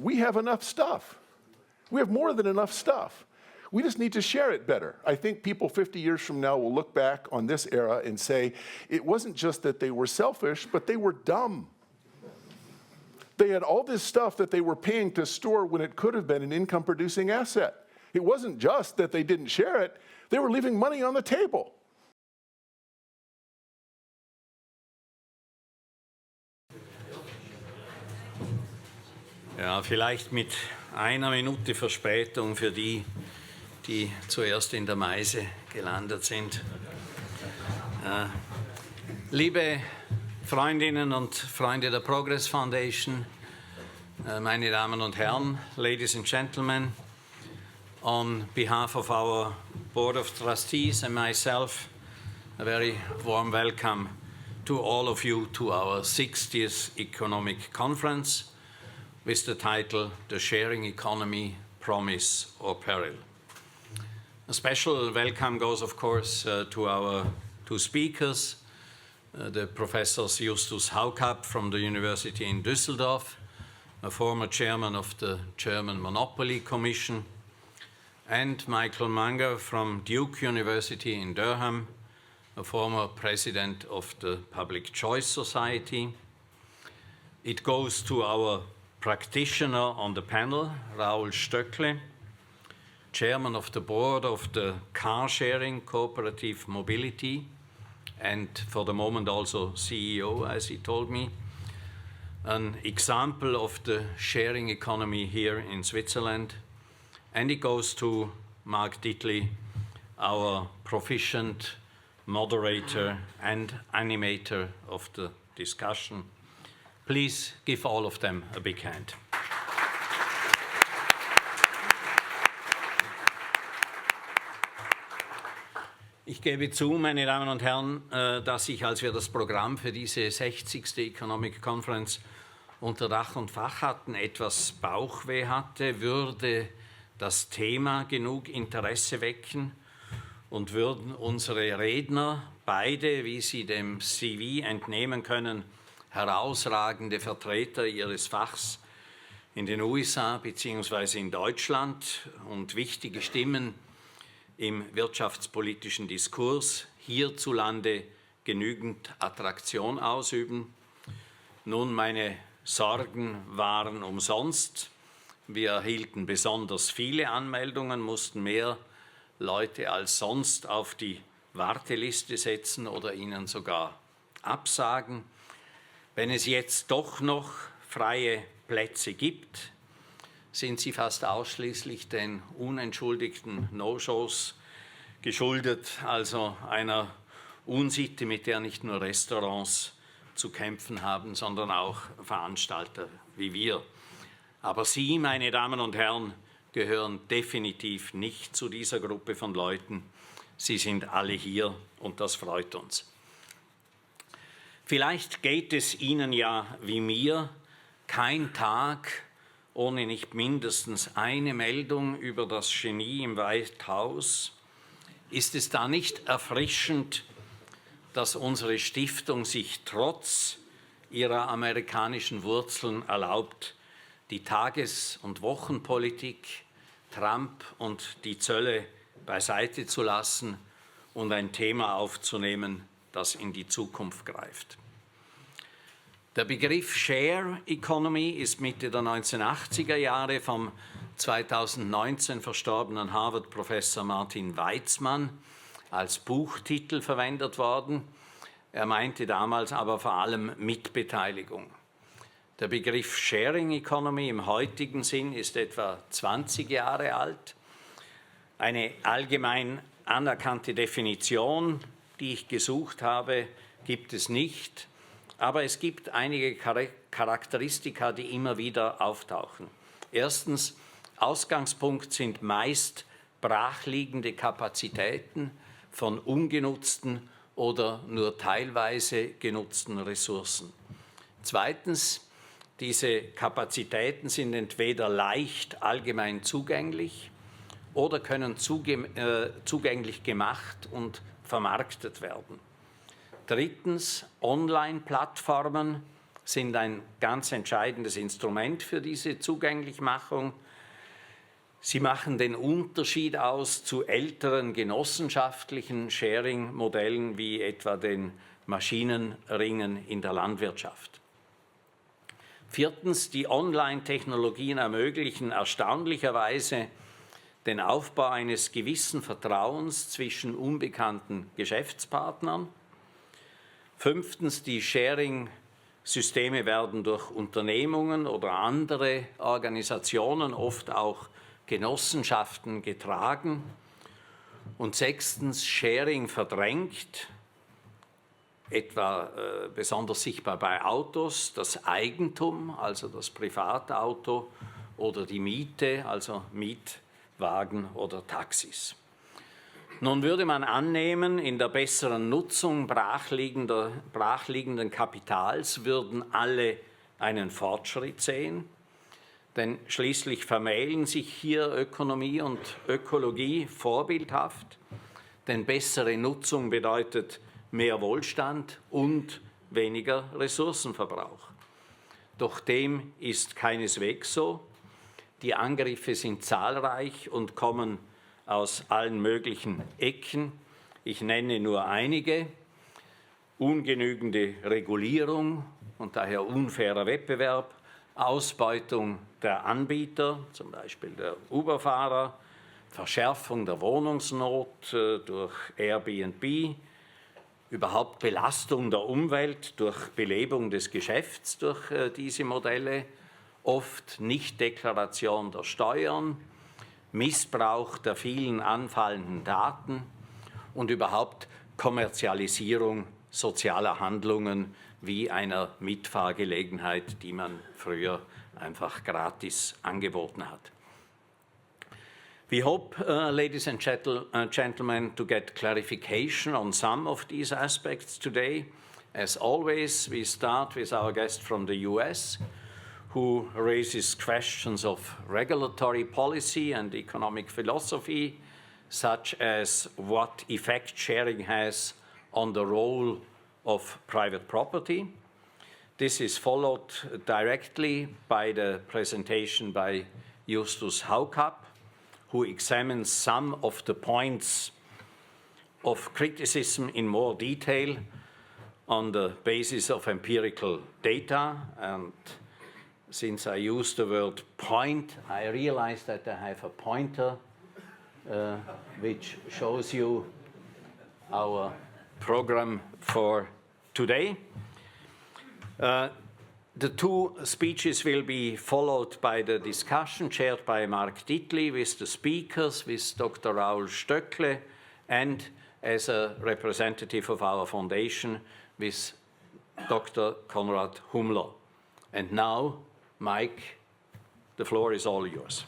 we have enough stuff. We have more than enough stuff. We just need to share it better. I think people 50 years from now will look back on this era and say, it wasn't just that they were selfish, but they were dumb. They had all this stuff that they were paying to store when it could have been an income-producing asset. It wasn't just that they didn't share it, they were leaving money on the table. Ja, vielleicht mit einer Minute Verspätung für die, die zuerst in der Meise gelandet sind. Liebe Freundinnen und Freunde der Progress Foundation, meine Damen und Herren, Ladies and Gentlemen, on behalf of our Board of Trustees and myself, a very warm welcome to all of you to our 60th Economic Conference with the title, The Sharing Economy, Promise or Peril. A special welcome goes, of course, to our two speakers, the Professors Justus Haukapp from the University in Düsseldorf, a former chairman of the German Monopoly Commission, and Michael Munger from Duke University in Durham, a former president of the Public Choice Society. It goes to our practitioner on the panel, Raoul Stöckle, chairman of the board of the Car Sharing Cooperative Mobility, and for the moment also CEO, as he told me, an example of the sharing economy here in Switzerland. And it goes to Mark Dittli, our proficient moderator and animator of the discussion. Please give all of them a big hand. Ich gebe zu, meine Damen und Herren, dass ich, als wir das Programm für diese 60. Economic Conference unter Dach und Fach hatten, etwas Bauchweh hatte. Würde das Thema genug Interesse wecken und würden unsere Redner, beide, wie Sie dem CV entnehmen können, herausragende Vertreter ihres Fachs in den USA bzw. in Deutschland und wichtige Stimmen im wirtschaftspolitischen Diskurs hierzulande genügend Attraktion ausüben. Nun, meine Sorgen waren umsonst. Wir erhielten besonders viele Anmeldungen, mussten mehr Leute als sonst auf die Warteliste setzen oder ihnen sogar absagen. Wenn es jetzt doch noch freie Plätze gibt, sind sie fast ausschließlich den unentschuldigten No-Shows geschuldet, also einer Unsitte, mit der nicht nur Restaurants zu kämpfen haben, sondern auch Veranstalter wie wir. Aber Sie, meine Damen und Herren, gehören definitiv nicht zu dieser Gruppe von Leuten. Sie sind alle hier und das freut uns. Vielleicht geht es Ihnen ja wie mir, kein Tag ohne nicht mindestens eine Meldung über das Genie im White House. Ist es da nicht erfrischend, dass unsere Stiftung sich trotz ihrer amerikanischen Wurzeln erlaubt, die Tages- und Wochenpolitik, Trump und die Zölle beiseite zu lassen und ein Thema aufzunehmen, das in die Zukunft greift? Der Begriff Share Economy ist Mitte der 1980er Jahre vom 2019 verstorbenen Harvard-Professor Martin Weitzman als Buchtitel verwendet worden. Er meinte damals aber vor allem Mitbeteiligung. Der Begriff Sharing Economy im heutigen Sinn ist etwa 20 Jahre alt. Eine allgemein anerkannte Definition, die ich gesucht habe, gibt es nicht. Aber es gibt einige Charakteristika, die immer wieder auftauchen. Erstens, Ausgangspunkt sind meist brachliegende Kapazitäten von ungenutzten oder nur teilweise genutzten Ressourcen. Zweitens, diese Kapazitäten sind entweder leicht allgemein zugänglich oder können zugänglich gemacht und vermarktet werden. Drittens, Online-Plattformen sind ein ganz entscheidendes Instrument für diese Zugänglichmachung. Sie machen den Unterschied aus zu älteren genossenschaftlichen Sharing-Modellen wie etwa den Maschinenringen in der Landwirtschaft. Viertens, die Online-Technologien ermöglichen erstaunlicherweise den Aufbau eines gewissen Vertrauens zwischen unbekannten Geschäftspartnern. Fünftens, die Sharing-Systeme werden durch Unternehmungen oder andere Organisationen, oft auch Genossenschaften, getragen. Und sechstens, Sharing verdrängt, etwa besonders sichtbar bei Autos, das Eigentum, also das Privatauto, oder die Miete, also Mietwagen oder Taxis. Nun würde man annehmen, in der besseren Nutzung brachliegenden Kapitals würden alle einen Fortschritt sehen, denn schließlich vermählen sich hier Ökonomie und Ökologie vorbildhaft, denn bessere Nutzung bedeutet mehr Wohlstand und weniger Ressourcenverbrauch. Doch dem ist keineswegs so. Die Angriffe sind zahlreich und kommen aus allen möglichen Ecken. Ich nenne nur einige. Ungenügende Regulierung und daher unfairer Wettbewerb, Ausbeutung der Anbieter, zum Beispiel der Uber-Fahrer, Verschärfung der Wohnungsnot durch Airbnb, überhaupt Belastung der Umwelt durch Belebung des Geschäfts durch diese Modelle, oft Nichtdeklaration der Steuern, Missbrauch der vielen anfallenden Daten und überhaupt Kommerzialisierung sozialer Handlungen wie einer Mitfahrgelegenheit, die man früher einfach gratis angeboten hat. We hope, ladies and gentlemen, to get clarification on some of these aspects today. As always, we start with our guest from the US, who raises questions of regulatory policy and economic philosophy, such as what effect sharing has on the role of private property. This is followed directly by the presentation by Justus Haukapp, who examines some of the points of criticism in more detail on the basis of empirical data. And since I use the word point, I realize that I have a pointer which shows you our program for today. The two speeches will be followed by the discussion chaired by Mark Dittli with the speakers, with Dr. Raoul Stöckle, and as a representative of our foundation, with Dr. Konrad Hummler. And now, Mike, the floor is all yours.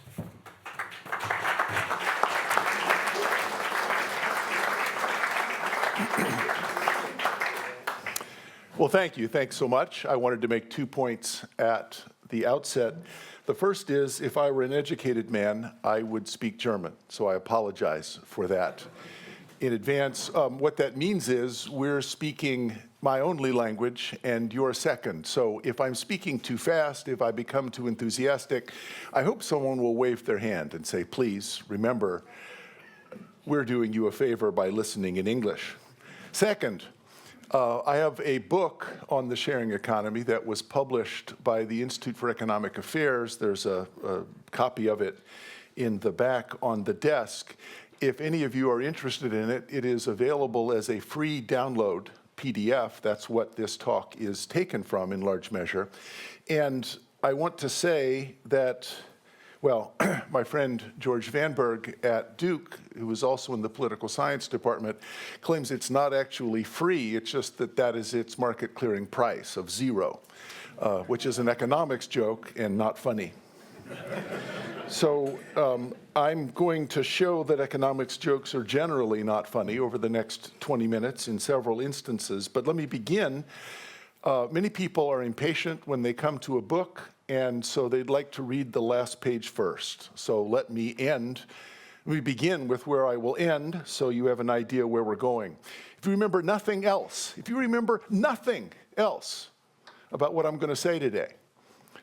Well, thank you. Thanks so much. I wanted to make 2 points at the outset. The first is, if I were an educated man, I would speak German, so I apologize for that in advance. What that means is we're speaking my only language and your second. So if I'm speaking too fast, if I become too enthusiastic, I hope someone will wave their hand and say, please, remember, we're doing you a favor by listening in English. Second, I have a book on the sharing economy that was published by the Institute for Economic Affairs. There's a copy of it in the back on the desk. If any of you are interested in it, it is available as a free download PDF. That's what this talk is taken from in large measure. And I want to say that, well, my friend George Vanberg at Duke, who is also in the political science department, claims it's not actually free, it's just that that is its market clearing price of zero, which is an economics joke and not funny. So I'm going to show that economics jokes are generally not funny over the next 20 minutes in several instances, but let me begin. Many people are impatient when they come to a book, and so they'd like to read the last page first. So let me begin with where I will end, so you have an idea where we're going. If you remember nothing else about what I'm going to say today.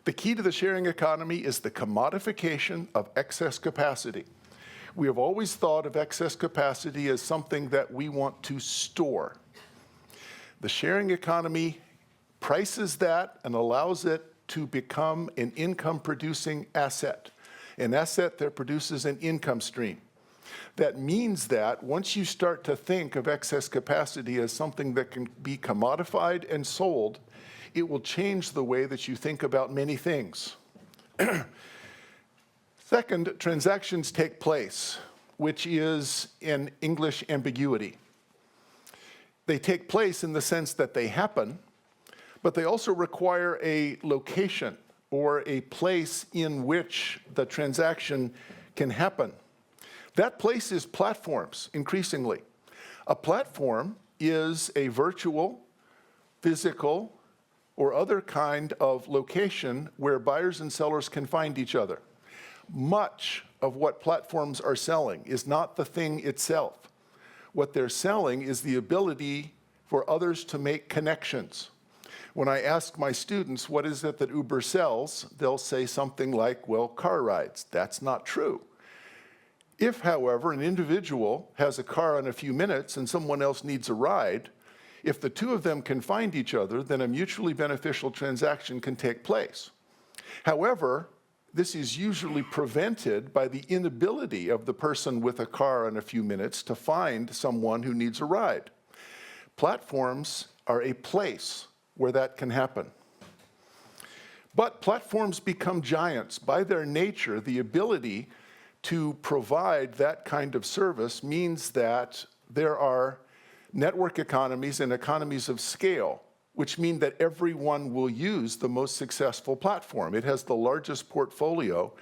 The key to the sharing economy is the commodification of excess capacity. We have always thought of excess capacity as something that we want to store. The sharing economy prices that and allows it to become an income-producing asset, an asset that produces an income stream. That means that once you start to think of excess capacity as something that can be commodified and sold, it will change the way that you think about many things. Second, transactions take place, which is an English ambiguity. They take place in the sense that they happen, but they also require a location or a place in which the transaction can happen. That place is platforms, increasingly. A platform is a virtual, physical, or other kind of location where buyers and sellers can find each other. Much of what platforms are selling is not the thing itself. What they're selling is the ability for others to make connections. When I ask my students, what is it that Uber sells, they'll say something like, well, car rides. That's not true. If, however, an individual has a car in a few minutes and someone else needs a ride, if the two of them can find each other, then a mutually beneficial transaction can take place. However, this is usually prevented by the inability of the person with a car in a few minutes to find someone who needs a ride. Platforms are a place where that can happen. But platforms become giants. By their nature, the ability to provide that kind of service means that there are network economies and economies of scale, which mean that everyone will use the most successful platform. It has the largest portfolio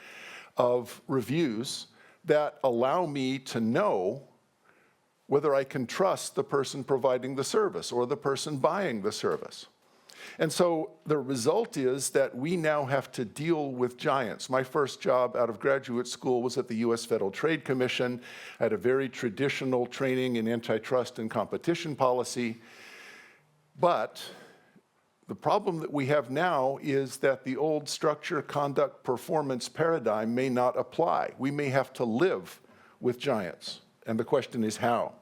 of reviews that allow me to know whether I can trust the person providing the service or the person buying the service. And so the result is that we now have to deal with giants. My first job out of graduate school was at the US Federal Trade Commission. I had a very traditional training in antitrust and competition policy. But the problem that we have now is that the old structure, conduct, performance paradigm may not apply. We may have to live with giants. And the question is how?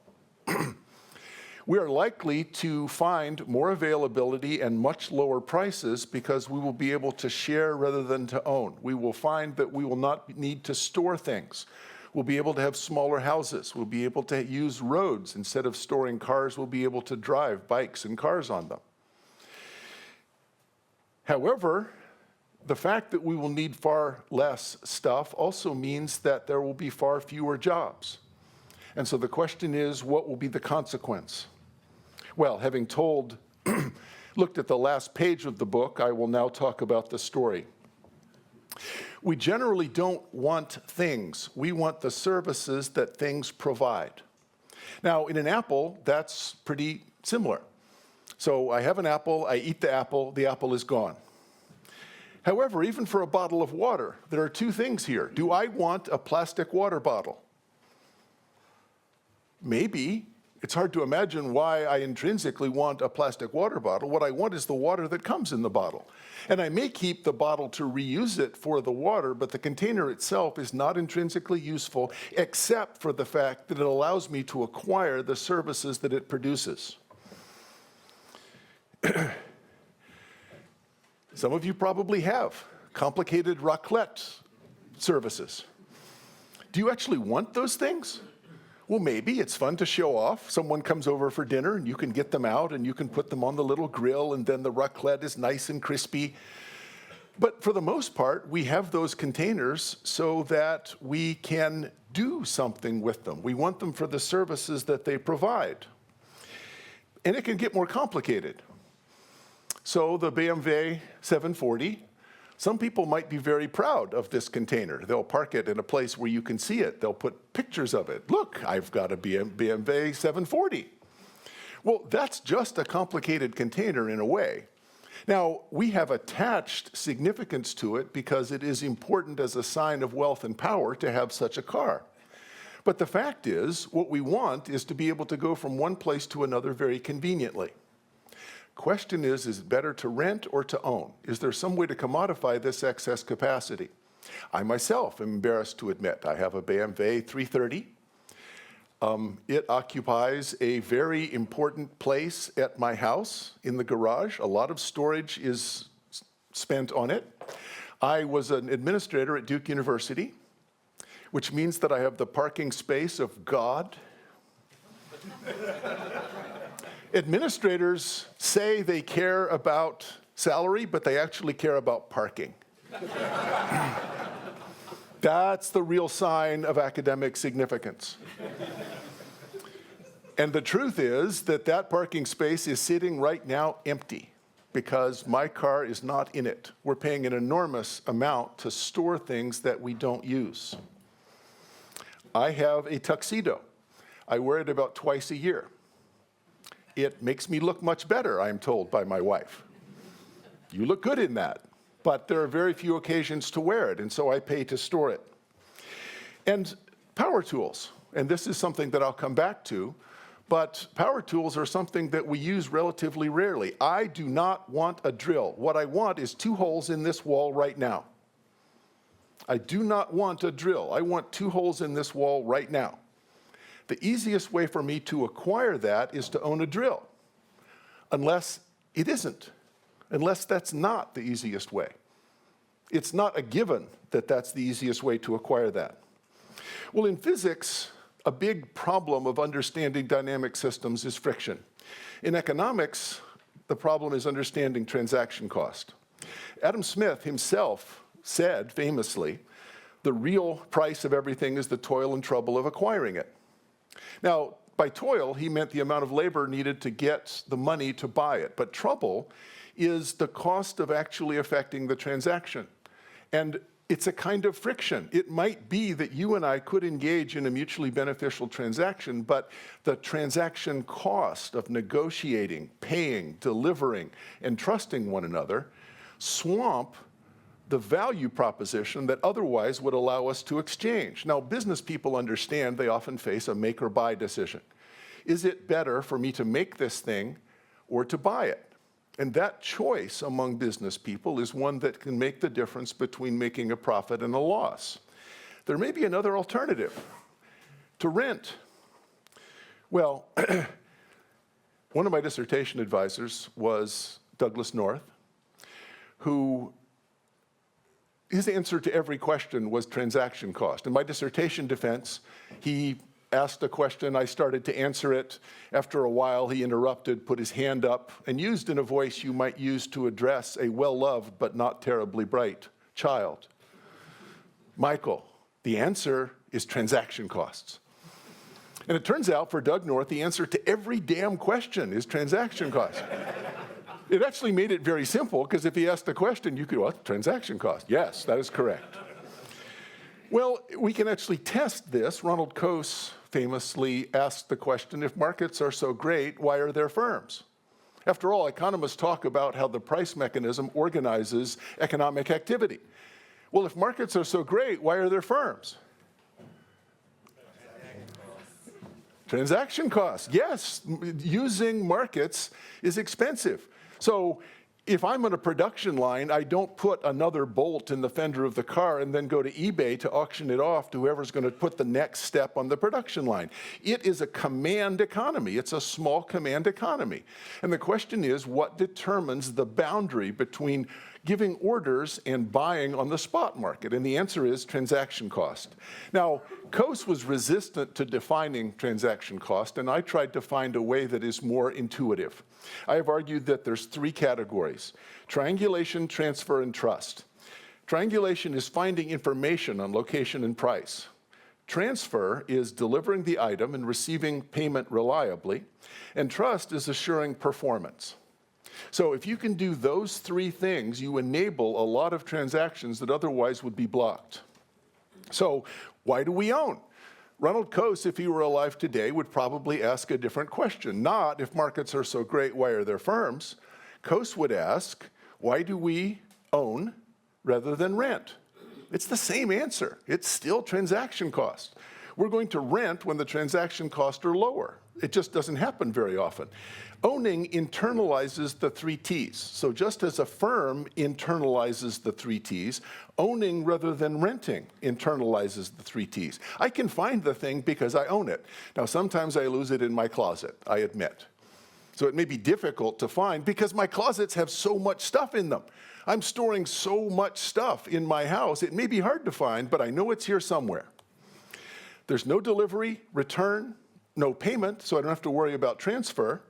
We are likely to find more availability and much lower prices because we will be able to share rather than to own. We will find that we will not need to store things. We'll be able to have smaller houses. We'll be able to use roads. Instead of storing cars, we'll be able to drive bikes and cars on them. However, the fact that we will need far less stuff also means that there will be far fewer jobs. And so the question is, what will be the consequence? Well, having looked at the last page of the book, I will now talk about the story. We generally don't want things. We want the services that things provide. Now, in an apple, that's pretty similar. So I have an apple, I eat the apple is gone. However, even for a bottle of water, there are two things here. Do I want a plastic water bottle? Maybe. It's hard to imagine why I intrinsically want a plastic water bottle. What I want is the water that comes in the bottle. And I may keep the bottle to reuse it for the water, but the container itself is not intrinsically useful, except for the fact that it allows me to acquire the services that it produces. Some of you probably have complicated raclette services. Do you actually want those things? Well, maybe it's fun to show off. Someone comes over for dinner and you can get them out and you can put them on the little grill and then the raclette is nice and crispy. But for the most part, we have those containers so that we can do something with them. We want them for the services that they provide. And it can get more complicated. So the BMW 740, some people might be very proud of this container. They'll park it in a place where you can see it. They'll put pictures of it. Look, I've got a BMW 740. Well, that's just a complicated container in a way. Now, we have attached significance to it because it is important as a sign of wealth and power to have such a car. But the fact is, what we want is to be able to go from one place to another very conveniently. Question is it better to rent or to own? Is there some way to commodify this excess capacity? I myself am embarrassed to admit I have a BMW 330. It occupies a very important place at my house in the garage. A lot of storage is spent on it. I was an administrator at Duke University, which means that I have the parking space of God. Administrators say they care about salary, but they actually care about parking. That's the real sign of academic significance. And the truth is that that parking space is sitting right now empty because my car is not in it. We're paying an enormous amount to store things that we don't use. I have a tuxedo. I wear it about twice a year. It makes me look much better, I'm told by my wife. You look good in that, but there are very few occasions to wear it, and so I pay to store it. And power tools, and this is something that I'll come back to, but power tools are something that we use relatively rarely. I do not want a drill. What I want is 2 holes in this wall right now. I do not want a drill. I want 2 holes in this wall right now. The easiest way for me to acquire that is to own a drill, unless it isn't, unless that's not the easiest way. It's not a given that that's the easiest way to acquire that. Well, in physics, a big problem of understanding dynamic systems is friction. In economics, the problem is understanding transaction cost. Adam Smith himself said famously, the real price of everything is the toil and trouble of acquiring it. Now, by toil, he meant the amount of labor needed to get the money to buy it. But trouble is the cost of actually affecting the transaction. And it's a kind of friction. It might be that you and I could engage in a mutually beneficial transaction, but the transaction cost of negotiating, paying, delivering, and trusting one another swamp the value proposition that otherwise would allow us to exchange. Now, business people understand they often face a make or buy decision. Is it better for me to make this thing or to buy it? And that choice among business people is one that can make the difference between making a profit and a loss. There may be another alternative, to rent. Well, one of my dissertation advisors was Douglas North, who his answer to every question was transaction cost. In my dissertation defense, he asked a question, I started to answer it. After a while, he interrupted, put his hand up, and used in a voice you might use to address a well-loved but not terribly bright child. Michael, the answer is transaction costs. And it turns out for Doug North, the answer to every damn question is transaction costs. It actually made it very simple, because if he asked the question, you could, well, transaction cost. Yes, that is correct. Well, we can actually test this. Ronald Coase famously asked the question, if markets are so great, why are there firms? After all, economists talk about how the price mechanism organizes economic activity. Well, if markets are so great, why are there firms? Transaction costs. Yes, using markets is expensive. So if I'm on a production line, I don't put another bolt in the fender of the car and then go to eBay to auction it off to whoever's going to put the next step on the production line. It is a command economy. It's a small command economy. And the question is, what determines the boundary between giving orders and buying on the spot market? And the answer is transaction cost. Now, Coase was resistant to defining transaction cost, and I tried to find a way that is more intuitive. I have argued that there's 3 categories: triangulation, transfer, and trust. Triangulation is finding information on location and price. Transfer is delivering the item and receiving payment reliably. And trust is assuring performance. So if you can do those 3 things, you enable a lot of transactions that otherwise would be blocked. So why do we own? Ronald Coase, if he were alive today, would probably ask a different question. Not, if markets are so great, why are there firms? Coase would ask, why do we own rather than rent? It's the same answer. It's still transaction cost. We're going to rent when the transaction costs are lower. It just doesn't happen very often. Owning internalizes the 3 T's. So just as a firm internalizes the 3 T's, owning rather than renting internalizes the 3 T's. I can find the thing because I own it. Now, sometimes I lose it in my closet, I admit. So it may be difficult to find because my closets have so much stuff in them. I'm storing so much stuff in my house, it may be hard to find, but I know it's here somewhere. There's no delivery, return, no payment, so I don't have to worry about transfer.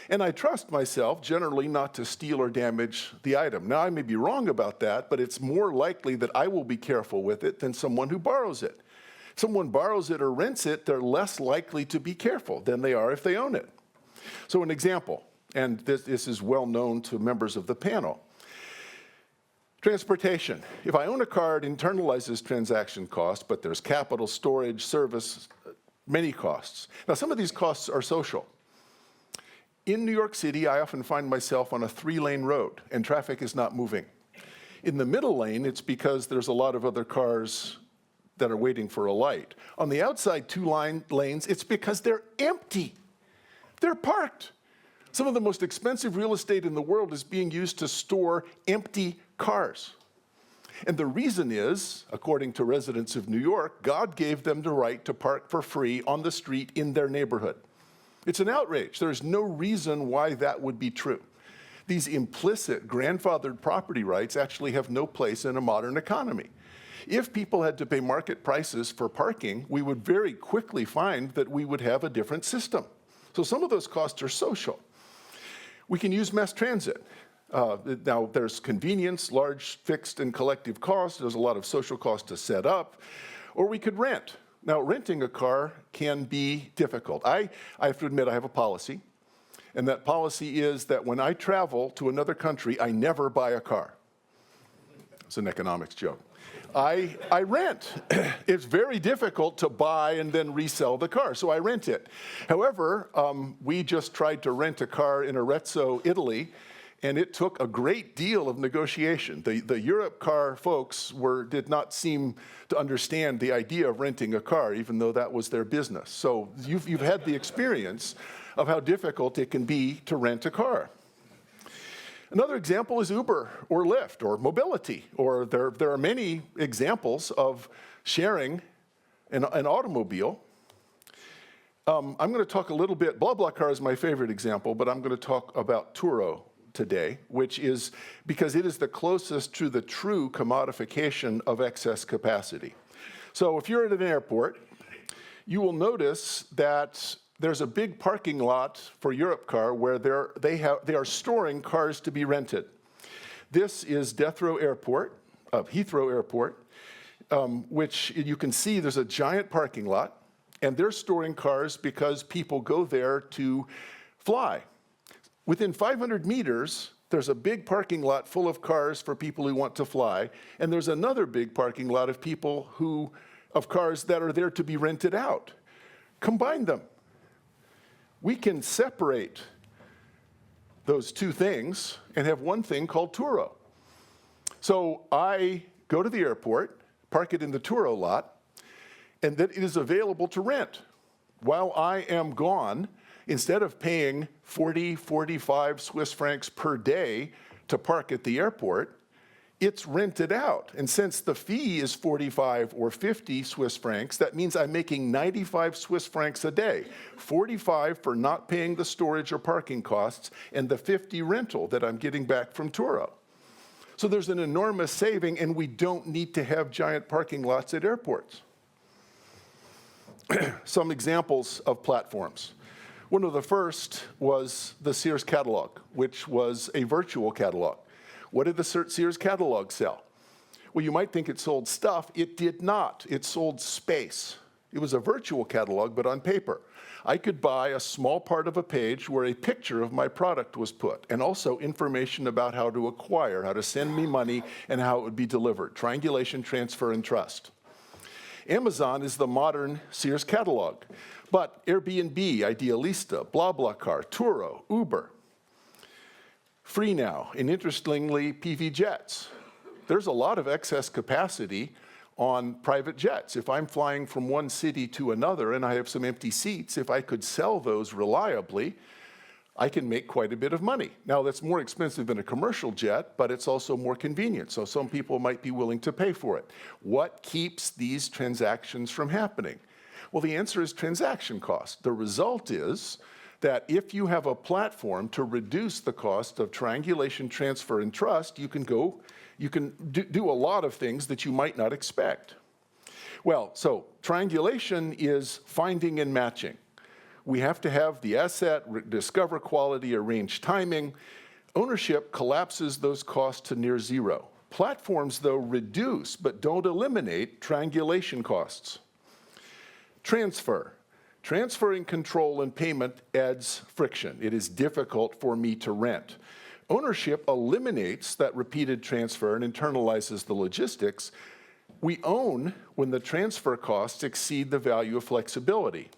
And I trust myself generally not to steal or damage the item. Now, I may be wrong about that, but it's more likely that I will be careful with it than someone who borrows it. If someone borrows it or rents it, they're less likely to be careful than they are if they own it. So an example, and this is well known to members of the panel. Transportation. If I own a car, it internalizes transaction costs, but there's capital, storage, service, many costs. Now, some of these costs are social. In New York City, I often find myself on a 3-lane road, and traffic is not moving. In the middle lane, it's because there's a lot of other cars that are waiting for a light. On the outside 2 lanes, it's because they're empty. They're parked. Some of the most expensive real estate in the world is being used to store empty cars. And the reason is, according to residents of New York, God gave them the right to park for free on the street in their neighborhood. It's an outrage. There's no reason why that would be true. These implicit grandfathered property rights actually have no place in a modern economy. If people had to pay market prices for parking, we would very quickly find that we would have a different system. So some of those costs are social. We can use mass transit. Now, there's convenience, large fixed and collective costs. There's a lot of social costs to set up. Or we could rent. Now, renting a car can be difficult. I have to admit I have a policy, and that policy is that when I travel to another country, I never buy a car. It's an economics joke. I rent. It's very difficult to buy and then resell the car, so I rent it. However, we just tried to rent a car in Arezzo, Italy, and it took a great deal of negotiation. The Europe car folks did not seem to understand the idea of renting a car, even though that was their business. So you've had the experience of how difficult it can be to rent a car. Another example is Uber or Lyft or mobility, or there are many examples of sharing an automobile. I'm going to talk a little bit, BlaBlaCar is my favorite example, but I'm going to talk about Turo today, which is because it is the closest to the true commodification of excess capacity. So if you're at an airport, you will notice that there's a big parking lot for Europcar where they are storing cars to be rented. This is Heathrow Airport, which you can see there's a giant parking lot, and they're storing cars because people go there to fly. Within 500 meters, there's a big parking lot full of cars for people who want to fly, and there's another big parking lot of of cars that are there to be rented out. Combine them. We can separate those two things and have one thing called Turo. So I go to the airport, park it in the Turo lot, and then it is available to rent. While I am gone, instead of paying 40, 45 Swiss francs per day to park at the airport, it's rented out. And since the fee is 45 or 50 Swiss francs, that means I'm making 95 Swiss francs a day. 45 for not paying the storage or parking costs, and the 50 rental that I'm getting back from Turo. So there's an enormous saving, and we don't need to have giant parking lots at airports. Some examples of platforms. One of the first was the Sears catalog, which was a virtual catalog. What did the Sears catalog sell? Well, you might think it sold stuff. It did not. It sold space. It was a virtual catalog, but on paper. I could buy a small part of a page where a picture of my product was put, and also information about how to acquire, how to send me money, and how it would be delivered. Triangulation, transfer, and trust. Amazon is the modern Sears catalog, but Airbnb, Idealista, BlaBlaCar, Turo, Uber, Free Now, and interestingly, PV Jets. There's a lot of excess capacity on private jets. If I'm flying from one city to another and I have some empty seats, if I could sell those reliably, I can make quite a bit of money. Now, that's more expensive than a commercial jet, but it's also more convenient, so some people might be willing to pay for it. What keeps these transactions from happening? Well, the answer is transaction cost. The result is that if you have a platform to reduce the cost of triangulation, transfer, and trust, you can do a lot of things that you might not expect. Well, so triangulation is finding and matching. We have to have the asset, discover quality, arrange timing. Ownership collapses those costs to near zero. Platforms, though, reduce but don't eliminate triangulation costs. Transfer. Transferring control and payment adds friction. It is difficult for me to rent. Ownership eliminates that repeated transfer and internalizes the logistics. We own when the transfer costs exceed the value of flexibility.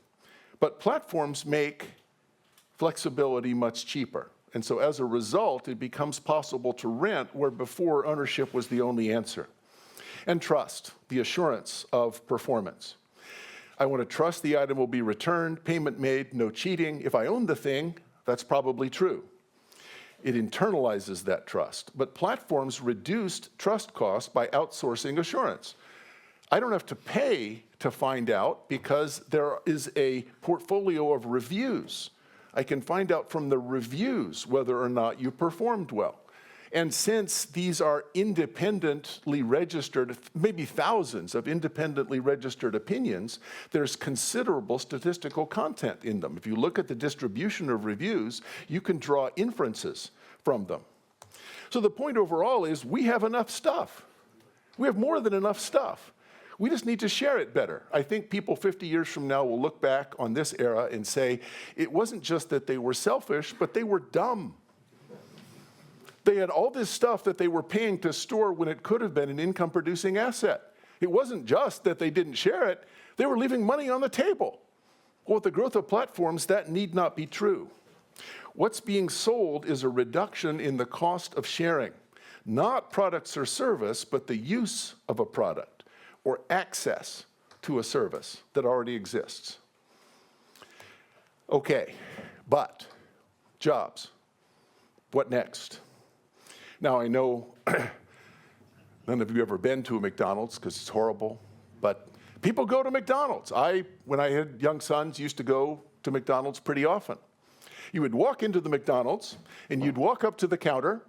But platforms make flexibility much cheaper. And so as a result, it becomes possible to rent where before ownership was the only answer. And trust, the assurance of performance. I want to trust the item will be returned, payment made, no cheating. If I own the thing, that's probably true. It internalizes that trust. But platforms reduced trust costs by outsourcing assurance. I don't have to pay to find out because there is a portfolio of reviews. I can find out from the reviews whether or not you performed well. And since these are independently registered, maybe thousands of independently registered opinions, there's considerable statistical content in them. If you look at the distribution of reviews, you can draw inferences from them. So the point overall is we have enough stuff. We have more than enough stuff. We just need to share it better. I think people 50 years from now will look back on this era and say, it wasn't just that they were selfish, but they were dumb. They had all this stuff that they were paying to store when it could have been an income-producing asset. It wasn't just that they didn't share it, they were leaving money on the table. Well, with the growth of platforms, that need not be true. What's being sold is a reduction in the cost of sharing, not products or service, but the use of a product or access to a service that already exists. Okay, but jobs, what next? Now, I know none of you ever been to a McDonald's because it's horrible, but people go to McDonald's. When I had young sons, used to go to McDonald's pretty often. You would walk into the McDonald's, and you'd walk up to the counter,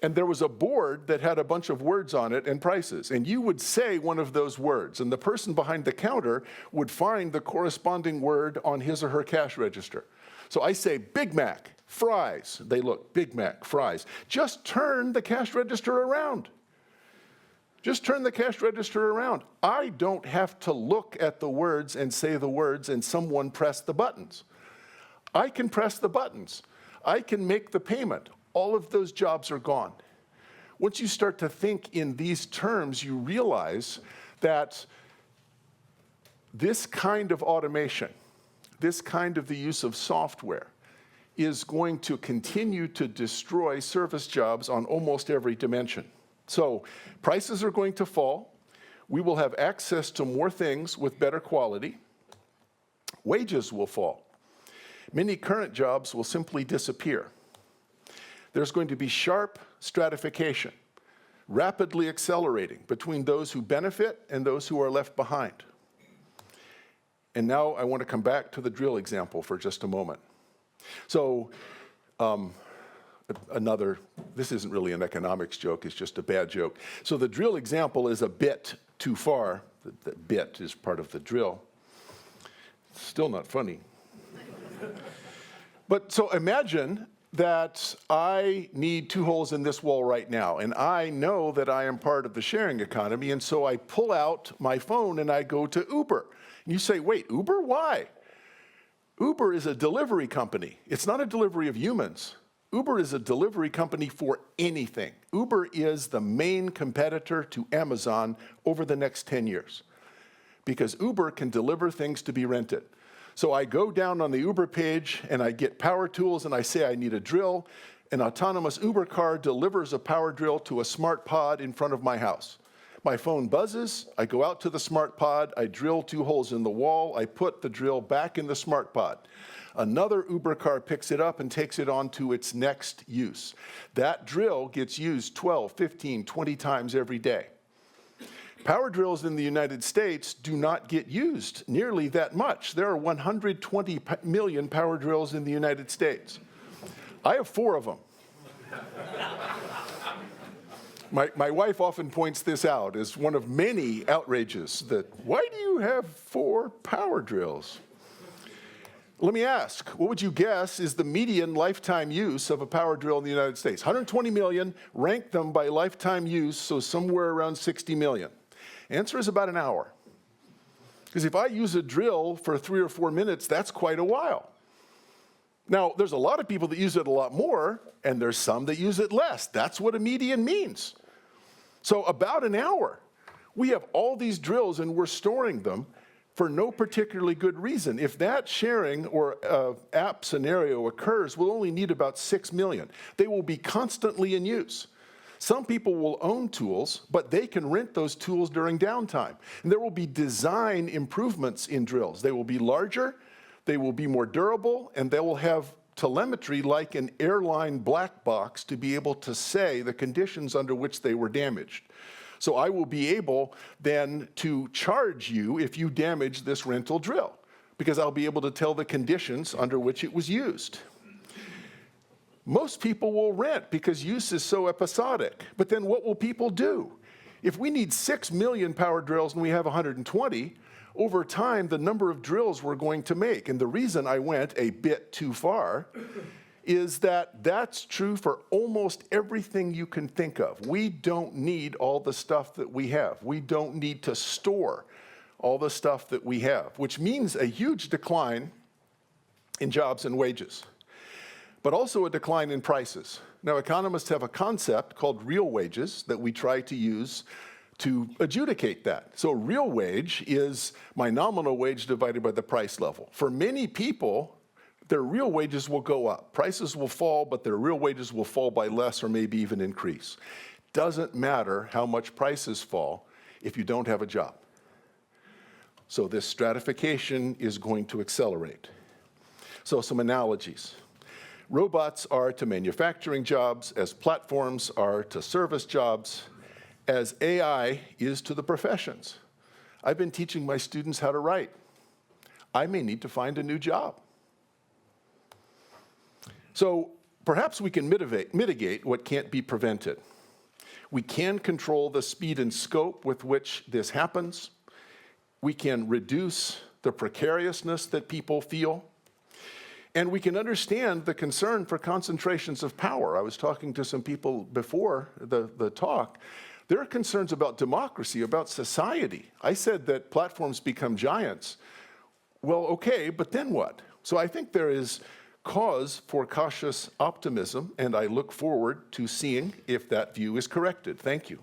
and there was a board that had a bunch of words on it and prices, and you would say one of those words, and the person behind the counter would find the corresponding word on his or her cash register. So I say, Big Mac. Fries. They look, Big Mac, fries. Just turn the cash register around. Just turn the cash register around. I don't have to look at the words and say the words and someone press the buttons. I can press the buttons. I can make the payment. All of those jobs are gone. Once you start to think in these terms, you realize that this kind of automation, this kind of the use of software, is going to continue to destroy service jobs on almost every dimension. So prices are going to fall. We will have access to more things with better quality. Wages will fall. Many current jobs will simply disappear. There's going to be sharp stratification, rapidly accelerating between those who benefit and those who are left behind. And now I want to come back to the drill example for just a moment. So this isn't really an economics joke, it's just a bad joke. So the drill example is a bit too far. The bit is part of the drill. Still not funny. But so imagine that I need 2 holes in this wall right now, and I know that I am part of the sharing economy, and so I pull out my phone and I go to Uber. And you say, wait, Uber? Why? Uber is a delivery company. It's not a delivery of humans. Uber is a delivery company for anything. Uber is the main competitor to Amazon over the next 10 years because Uber can deliver things to be rented. So I go down on the Uber page and I get power tools and I say I need a drill. An autonomous Uber car delivers a power drill to a smart pod in front of my house. My phone buzzes, I go out to the smart pod, I drill 2 holes in the wall, I put the drill back in the smart pod. Another Uber car picks it up and takes it on to its next use. That drill gets used 12, 15, 20 times every day. Power drills in the United States do not get used nearly that much. There are 120 million power drills in the United States. I have 4 of them. My wife often points this out as one of many outrages that, why do you have 4 power drills? Let me ask, what would you guess is the median lifetime use of a power drill in the United States? 120 million, rank them by lifetime use, so somewhere around 60 million. Answer is about an hour. Because if I use a drill for 3 or 4 minutes, that's quite a while. Now, there's a lot of people that use it a lot more, and there's some that use it less. That's what a median means. So about an hour. We have all these drills, and we're storing them for no particularly good reason. If that sharing or app scenario occurs, we'll only need about 6 million. They will be constantly in use. Some people will own tools, but they can rent those tools during downtime. And there will be design improvements in drills. They will be larger, they will be more durable, and they will have telemetry like an airline black box to be able to say the conditions under which they were damaged. So I will be able then to charge you if you damage this rental drill, because I'll be able to tell the conditions under which it was used. Most people will rent because use is so episodic. But then what will people do? If we need 6 million power drills and we have 120, over time, the number of drills we're going to make, and the reason I went a bit too far, is that that's true for almost everything you can think of. We don't need all the stuff that we have. We don't need to store all the stuff that we have, which means a huge decline in jobs and wages, but also a decline in prices. Now, economists have a concept called real wages that we try to use to adjudicate that. So real wage is my nominal wage divided by the price level. For many people, their real wages will go up. Prices will fall, but their real wages will fall by less or maybe even increase. Doesn't matter how much prices fall if you don't have a job. So this stratification is going to accelerate. So some analogies. Robots are to manufacturing jobs as platforms are to service jobs, as AI is to the professions. I've been teaching my students how to write. I may need to find a new job. So perhaps we can mitigate what can't be prevented. We can control the speed and scope with which this happens. We can reduce the precariousness that people feel. And we can understand the concern for concentrations of power. I was talking to some people before the talk. There are concerns about democracy, about society. I said that platforms become giants. Well, okay, but then what? So I think there is cause for cautious optimism, and I look forward to seeing if that view is corrected. Thank you.